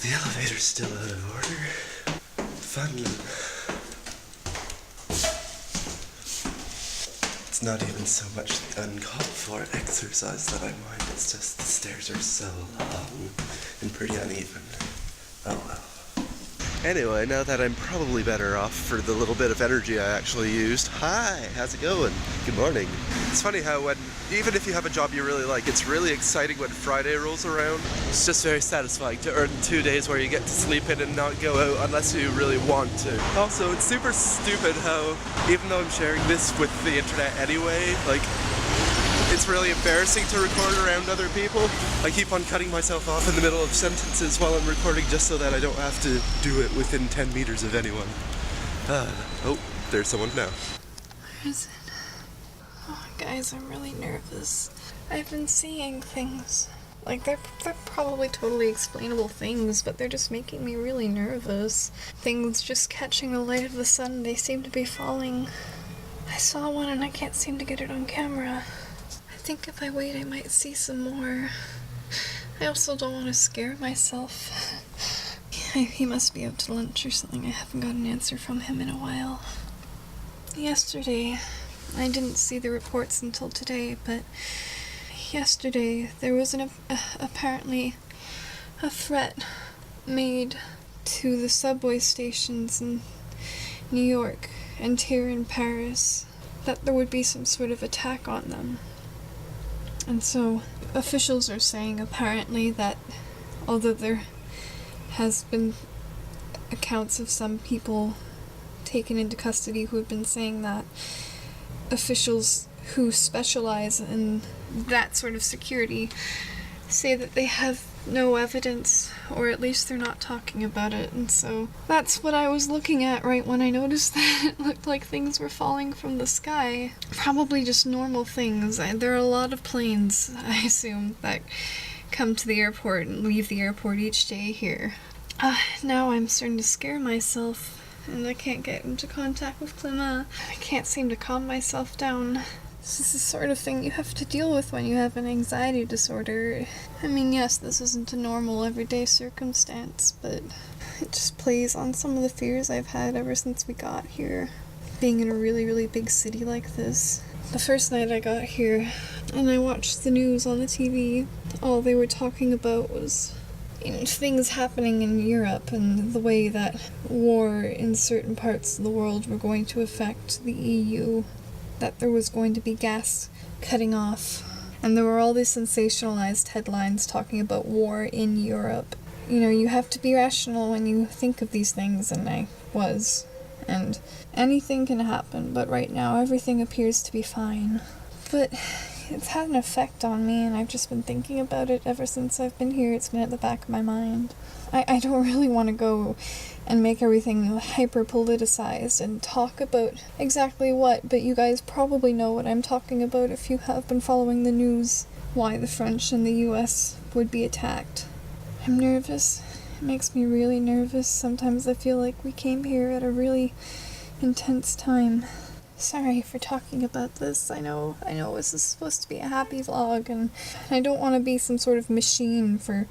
The elevator's still out of order. Fun. It's not even so much the uncalled for exercise that I mind, it's just the stairs are so long and pretty uneven. Oh well. Anyway, now that I'm probably better off for the little bit of energy I actually used. Hi, how's it going? Good morning. It's funny how even if you have a job you really like, it's really exciting when Friday rolls around. It's just very satisfying to earn 2 days where you get to sleep in and not go out unless you really want to. Also, it's super stupid how, even though I'm sharing this with the internet anyway, like, it's really embarrassing to record around other people. I keep on cutting myself off in the middle of sentences while I'm recording just so that I don't have to do it within 10 meters of anyone. Oh, there's someone now. Where is it? Oh, guys, I'm really nervous. I've been seeing things. Like, they're probably totally explainable things, but they're just making me really nervous. Things just catching the light of the sun, they seem to be falling. I saw one and I can't seem to get it on camera. I think if I wait I might see some more. I also don't want to scare myself. He must be out to lunch or something. I haven't got an answer from him in a while. Yesterday, I didn't see the reports until today, but yesterday there was apparently a threat made to the subway stations in New York and here in Paris that there would be some sort of attack on them. And so officials are saying apparently that although there has been accounts of some people taken into custody who have been saying that, officials who specialize in that sort of security say that they have no evidence, or at least they're not talking about it. And so that's what I was looking at right when I noticed that it looked like things were falling from the sky. Probably just normal things. There are a lot of planes, I assume, that come to the airport and leave the airport each day here. Now I'm starting to scare myself, and I can't get into contact with Clément. I can't seem to calm myself down. This is the sort of thing you have to deal with when you have an anxiety disorder. I mean, yes, this isn't a normal everyday circumstance, but it just plays on some of the fears I've had ever since we got here. Being in a really, really big city like this. The first night I got here, and I watched the news on the TV, all they were talking about was things happening in Europe and the way that war in certain parts of the world were going to affect the EU. That there was going to be gas cutting off, and there were all these sensationalized headlines talking about war in Europe. You know, you have to be rational when you think of these things, and I was. And anything can happen, but right now everything appears to be fine. But it's had an effect on me, and I've just been thinking about it ever since I've been here. It's been at the back of my mind. I don't really want to go and make everything hyper-politicized and talk about exactly what, but you guys probably know what I'm talking about if you have been following the news, why the French and the US would be attacked. I'm nervous. It makes me really nervous. Sometimes I feel like we came here at a really intense time. Sorry for talking about this. I know this is supposed to be a happy vlog, and I don't want to be some sort of machine for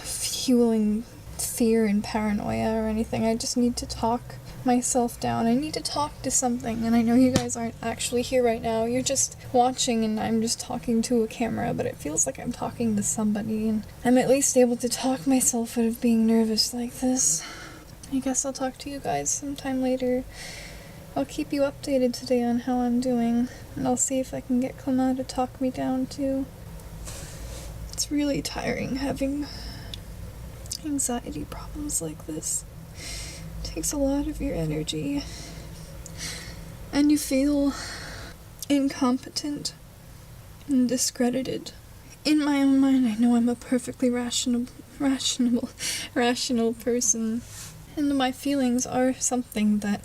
fueling fear and paranoia or anything. I just need to talk myself down. I need to talk to something, and I know you guys aren't actually here right now. You're just watching, and I'm just talking to a camera, but it feels like I'm talking to somebody, and I'm at least able to talk myself out of being nervous like this. I guess I'll talk to you guys sometime later. I'll keep you updated today on how I'm doing, and I'll see if I can get Clément to talk me down too. It's really tiring having anxiety problems like this. It takes a lot of your energy, and you feel incompetent and discredited. In my own mind, I know I'm a perfectly rational person, and my feelings are something that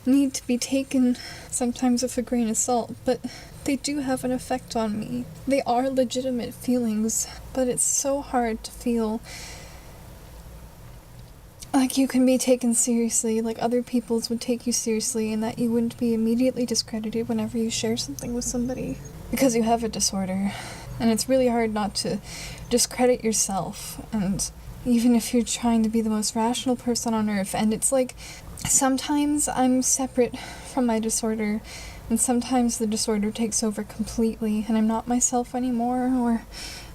need to be taken sometimes with a grain of salt, but they do have an effect on me. They are legitimate feelings, but it's so hard to feel like you can be taken seriously, like other people's would take you seriously, and that you wouldn't be immediately discredited whenever you share something with somebody because you have a disorder. And it's really hard not to discredit yourself and even if you're trying to be the most rational person on earth. And it's like, sometimes I'm separate from my disorder, and sometimes the disorder takes over completely, and I'm not myself anymore, or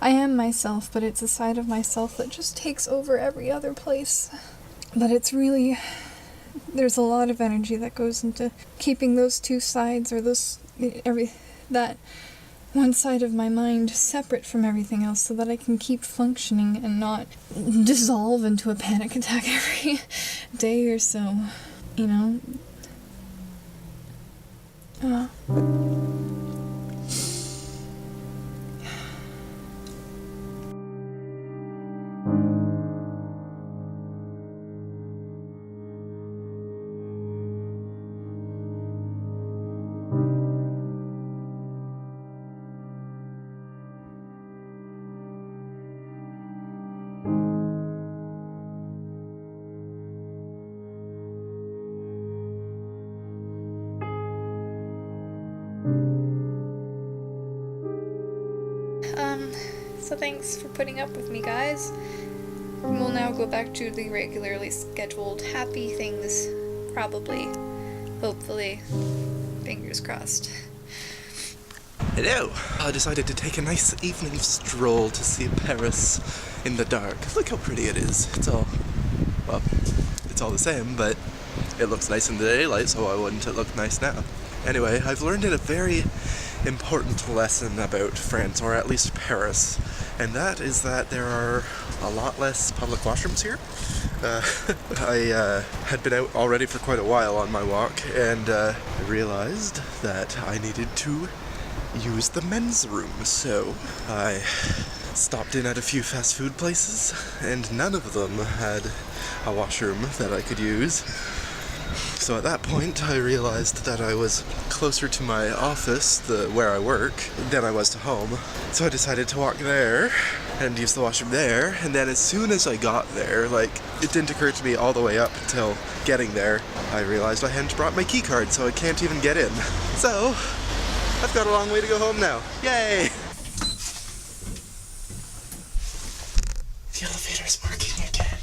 I am myself, but it's a side of myself that just takes over every other place. But it's really, there's a lot of energy that goes into keeping those two sides, or that one side of my mind separate from everything else, so that I can keep functioning and not dissolve into a panic attack every day or so, you know? So thanks for putting up with me, guys. We'll now go back to the regularly scheduled happy things, probably. Hopefully. Fingers crossed. Hello! I decided to take a nice evening stroll to see Paris in the dark. Look how pretty it is. It's all the same, but it looks nice in the daylight, so why wouldn't it look nice now? Anyway, I've learned a very important lesson about France, or at least Paris, and that is that there are a lot less public washrooms here. I had been out already for quite a while on my walk, and I realized that I needed to use the men's room, so I stopped in at a few fast food places, and none of them had a washroom that I could use. So at that point, I realized that I was closer to my office, where I work, than I was to home. So I decided to walk there and use the washroom there, and then as soon as I got there, it didn't occur to me all the way up until getting there, I realized I hadn't brought my key card, so I can't even get in. So, I've got a long way to go home now. Yay! The elevator's working again.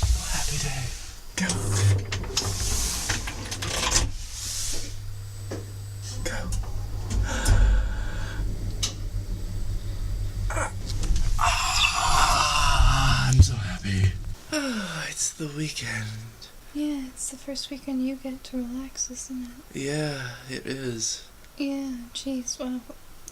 Oh, happy day. Go. I'm so happy. It's the weekend. Yeah, it's the first weekend you get to relax, isn't it? Yeah, it is. Yeah, jeez, wow.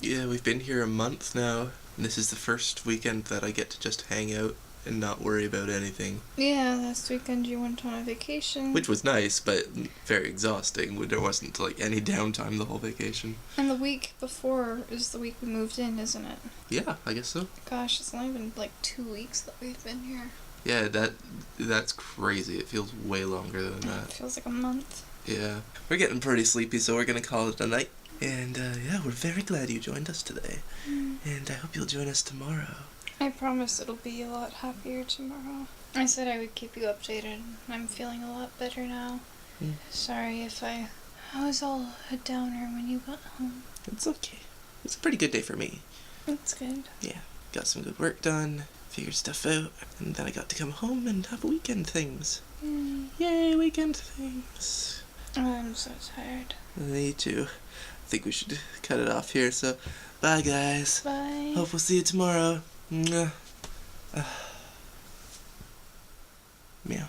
Yeah, we've been here a month now, and this is the first weekend that I get to just hang out and not worry about anything. Yeah, last weekend you went on a vacation. Which was nice, but very exhausting. There wasn't, any downtime the whole vacation. And the week before is the week we moved in, isn't it? Yeah, I guess so. Gosh, it's only been 2 weeks that we've been here. Yeah, that's crazy. It feels way longer than that. It feels like a month. Yeah. We're getting pretty sleepy, so we're gonna call it a night. And, yeah, we're very glad you joined us today. And I hope you'll join us tomorrow. I promise it'll be a lot happier tomorrow. I said I would keep you updated. I'm feeling a lot better now. Sorry if I was all a downer when you got home. It's okay. It's a pretty good day for me. That's good. Yeah. Got some good work done, figured stuff out, and then I got to come home and have weekend things. Yay, weekend things. Oh, I'm so tired. Me too. I think we should cut it off here, so bye guys. Bye. Hope we'll see you tomorrow. Mwah. Meow.